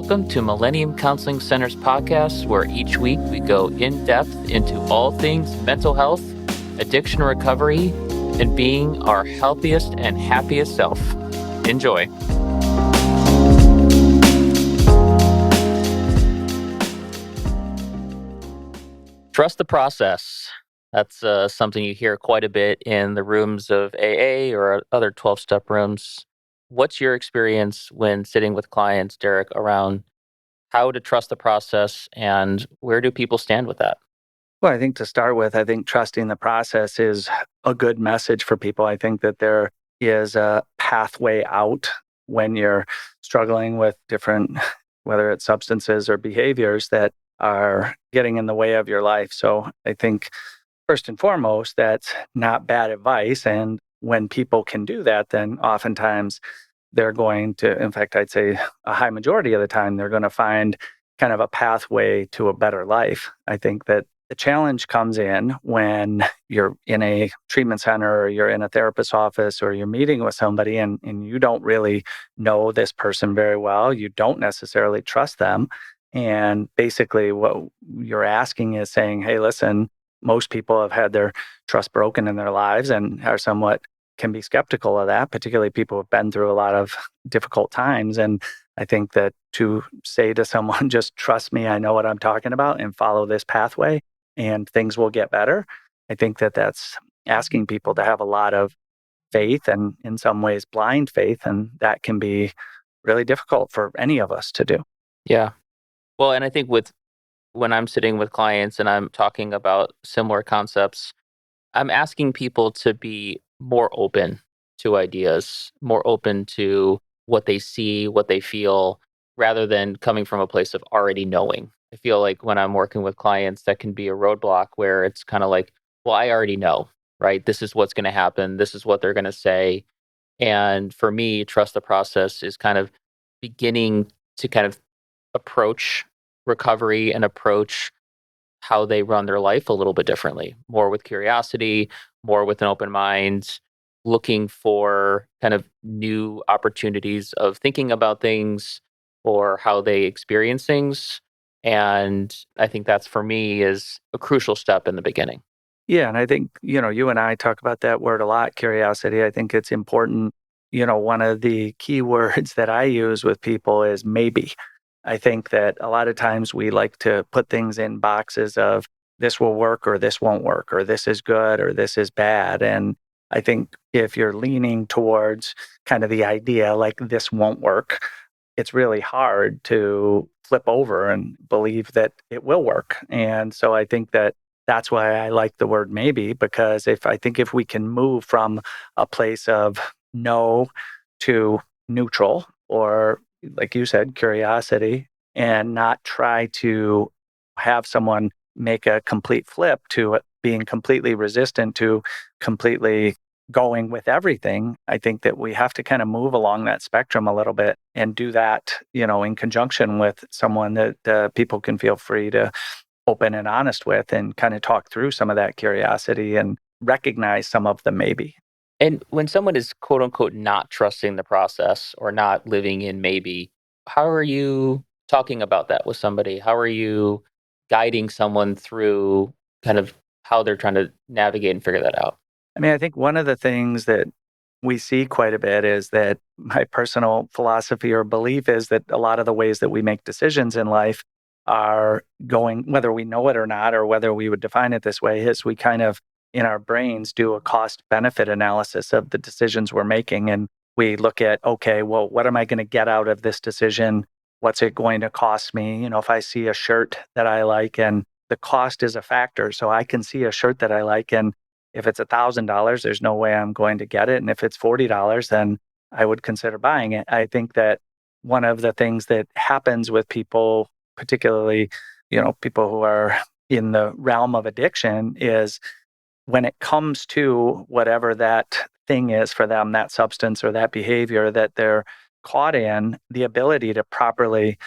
Welcome to Millennium Counseling Center's podcast, where each week we go in depth into all things mental health, addiction recovery, and being our healthiest and happiest self. Enjoy. Trust the process. That's something you hear quite a bit in the rooms of AA or other 12-step rooms. What's your experience when sitting with clients, Derek, around how to trust the process and where do people stand with that? Well, I think to start with, I think trusting the process is a good message for people. I think that there is a pathway out when you're struggling with different, whether it's substances or behaviors that are getting in the way of your life. So I think first and foremost, that's not bad advice. And when people can do that, then oftentimes they're going to, in fact, I'd say a high majority of the time, they're going to find kind of a pathway to a better life. I think that the challenge comes in when you're in a treatment center or you're in a therapist's office or you're meeting with somebody and you don't really know this person very well. You don't necessarily trust them. And basically what you're asking is saying, hey, listen, most people have had their trust broken in their lives and are somewhat can be skeptical of that, particularly people who have been through a lot of difficult times. And I think that to say to someone, just trust me, I know what I'm talking about and follow this pathway and things will get better. I think that that's asking people to have a lot of faith and in some ways blind faith. And that can be really difficult for any of us to do. Yeah. Well, and I think when I'm sitting with clients and I'm talking about similar concepts, I'm asking people to be more open to ideas, more open to what they see, what they feel, rather than coming from a place of already knowing. I feel like when I'm working with clients, that can be a roadblock where it's kind of like, well, I already know, right? This is what's going to happen. This is what they're going to say. And for me, trust the process is kind of beginning to kind of approach recovery and approach how they run their life a little bit differently, more with curiosity, more with an open mind, looking for kind of new opportunities of thinking about things or how they experience things. And I think that's for me is a crucial step in the beginning. Yeah. And I think, you and I talk about that word a lot, curiosity. I think it's important. One of the key words that I use with people is maybe. I think that a lot of times we like to put things in boxes of this will work or this won't work or this is good or this is bad. And I think if you're leaning towards kind of the idea like this won't work, it's really hard to flip over and believe that it will work. And so I think that that's why I like the word maybe, because if we can move from a place of no to neutral or like you said, curiosity, and not try to have someone make a complete flip to being completely resistant to completely going with everything. I think that we have to kind of move along that spectrum a little bit and do that, in conjunction with someone that people can feel free to open and honest with and kind of talk through some of that curiosity and recognize some of the maybe. And when someone is quote unquote not trusting the process or not living in maybe, how are you talking about that with somebody? How are you guiding someone through kind of how they're trying to navigate and figure that out? I mean, I think one of the things that we see quite a bit is that my personal philosophy or belief is that a lot of the ways that we make decisions in life are going, whether we know it or not, or whether we would define it this way, is we kind of in our brains do a cost benefit analysis of the decisions we're making. And we look at, okay, well, what am I going to get out of this decision? What's it going to cost me? If I see a shirt that I like and the cost is a factor, so I can see a shirt that I like. And if it's $1,000, there's no way I'm going to get it. And if it's $40, then I would consider buying it. I think that one of the things that happens with people, particularly, people who are in the realm of addiction is when it comes to whatever that thing is for them, that substance or that behavior that they're caught in, the ability to properly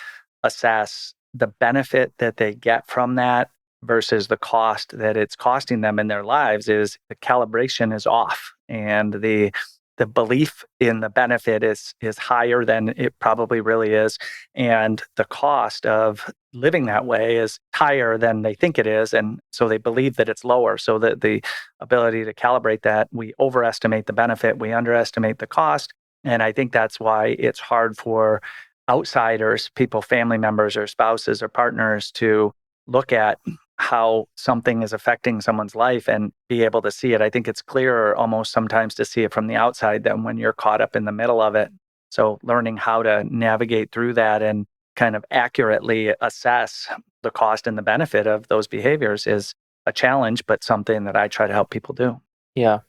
assess the benefit that they get from that versus the cost that it's costing them in their lives is the calibration is off. And the the belief in the benefit is higher than it probably really is, and the cost of living that way is higher than they think it is, and so they believe that it's lower. So that the ability to calibrate that, we overestimate the benefit, we underestimate the cost, and I think that's why it's hard for outsiders, people, family members or spouses or partners, to look at how something is affecting someone's life and be able to see it. I think it's clearer almost sometimes to see it from the outside than when you're caught up in the middle of it. So learning how to navigate through that and kind of accurately assess the cost and the benefit of those behaviors is a challenge, but something that I try to help people do. Yeah.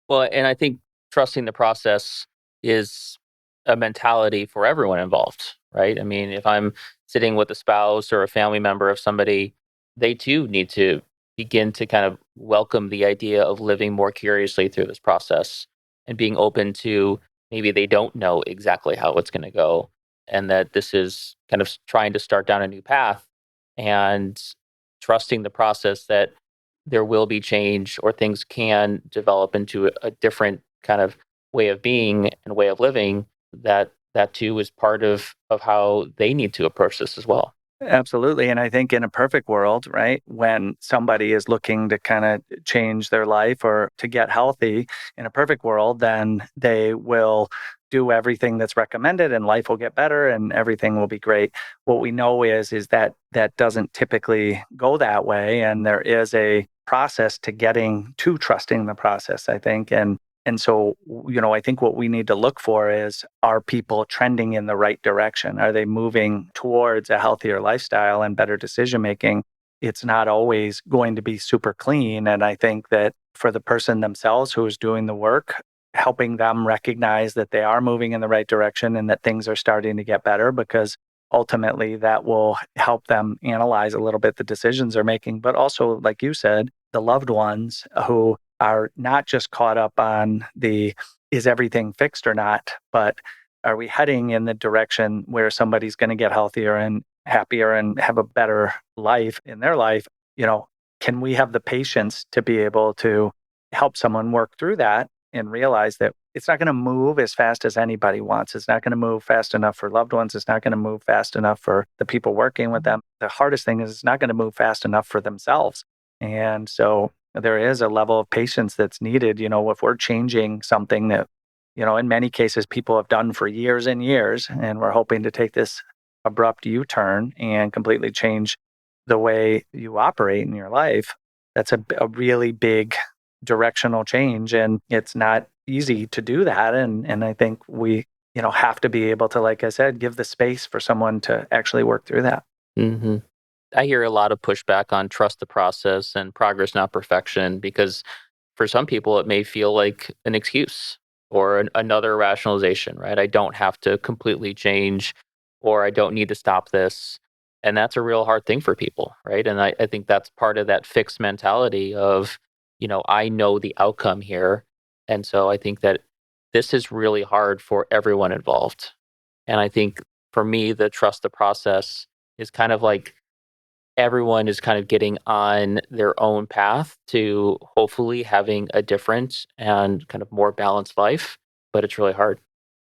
Well, and I think trusting the process is a mentality for everyone involved, right? I mean, if I'm sitting with a spouse or a family member of somebody, they too need to begin to kind of welcome the idea of living more curiously through this process and being open to maybe they don't know exactly how it's going to go, and that this is kind of trying to start down a new path and trusting the process that there will be change or things can develop into a different kind of way of being and way of living, that too is part of how they need to approach this as well. Absolutely. And I think in a perfect world, right, when somebody is looking to kind of change their life or to get healthy, in a perfect world, then they will do everything that's recommended and life will get better and everything will be great. What we know is that that doesn't typically go that way. And there is a process to getting to trusting the process, I think. And so, I think what we need to look for is, are people trending in the right direction? Are they moving towards a healthier lifestyle and better decision making? It's not always going to be super clean. And I think that for the person themselves who is doing the work, helping them recognize that they are moving in the right direction and that things are starting to get better, because ultimately that will help them analyze a little bit the decisions they're making. But also, like you said, the loved ones who are not just caught up on the is everything fixed or not, but are we heading in the direction where somebody's going to get healthier and happier and have a better life in their life? You know, can we have the patience to be able to help someone work through that and realize that it's not going to move as fast as anybody wants. It's not going to move fast enough for loved ones. It's not going to move fast enough for the people working with them. The hardest thing is it's not going to move fast enough for themselves. And so there is a level of patience that's needed. If we're changing something that, in many cases people have done for years and years, and we're hoping to take this abrupt U-turn and completely change the way you operate in your life, that's a really big directional change. And it's not easy to do that. And I think we, have to be able to, like I said, give the space for someone to actually work through that. hmm I hear a lot of pushback on trust the process and progress, not perfection, because for some people it may feel like an excuse or another rationalization, right? I don't have to completely change, or I don't need to stop this. And that's a real hard thing for people, right? And I think that's part of that fixed mentality of, I know the outcome here. And so I think that this is really hard for everyone involved. And I think for me, the trust the process is kind of like everyone is kind of getting on their own path to hopefully having a different and kind of more balanced life, but it's really hard.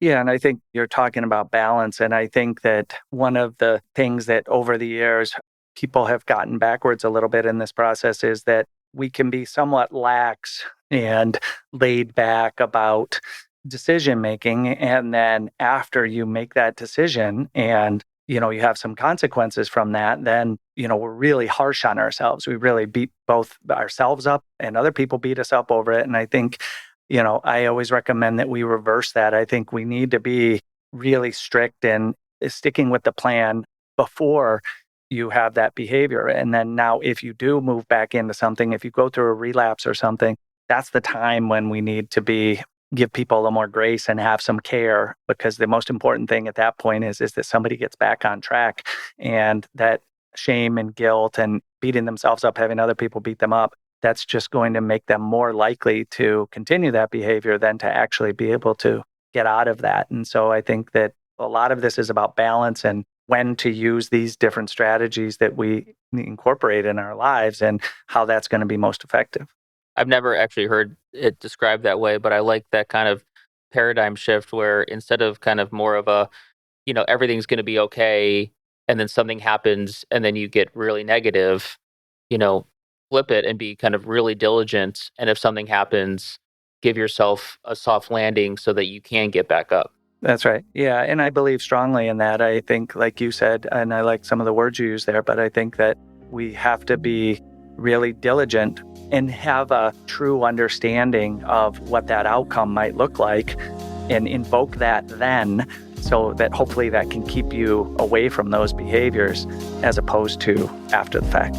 Yeah, and I think you're talking about balance. And I think that one of the things that over the years people have gotten backwards a little bit in this process is that we can be somewhat lax and laid back about decision making. And then after you make that decision and you have some consequences from that, then, we're really harsh on ourselves. We really beat both ourselves up and other people beat us up over it. And I think I always recommend that we reverse that. I think we need to be really strict and sticking with the plan before you have that behavior. And then now, if you do move back into something, if you go through a relapse or something, that's the time when we need to give people a little more grace and have some care, because the most important thing at that point is that somebody gets back on track, and that shame and guilt and beating themselves up, having other people beat them up, that's just going to make them more likely to continue that behavior than to actually be able to get out of that. And so I think that a lot of this is about balance and when to use these different strategies that we incorporate in our lives and how that's going to be most effective. I've never actually heard it described that way, but I like that kind of paradigm shift where instead of kind of more of a, everything's going to be okay, and then something happens and then you get really negative, you know, flip it and be kind of really diligent. And if something happens, give yourself a soft landing so that you can get back up. That's right. Yeah. And I believe strongly in that. I think, like you said, and I like some of the words you use there, but I think that we have to be really diligent and have a true understanding of what that outcome might look like and invoke that then, so that hopefully that can keep you away from those behaviors as opposed to after the fact.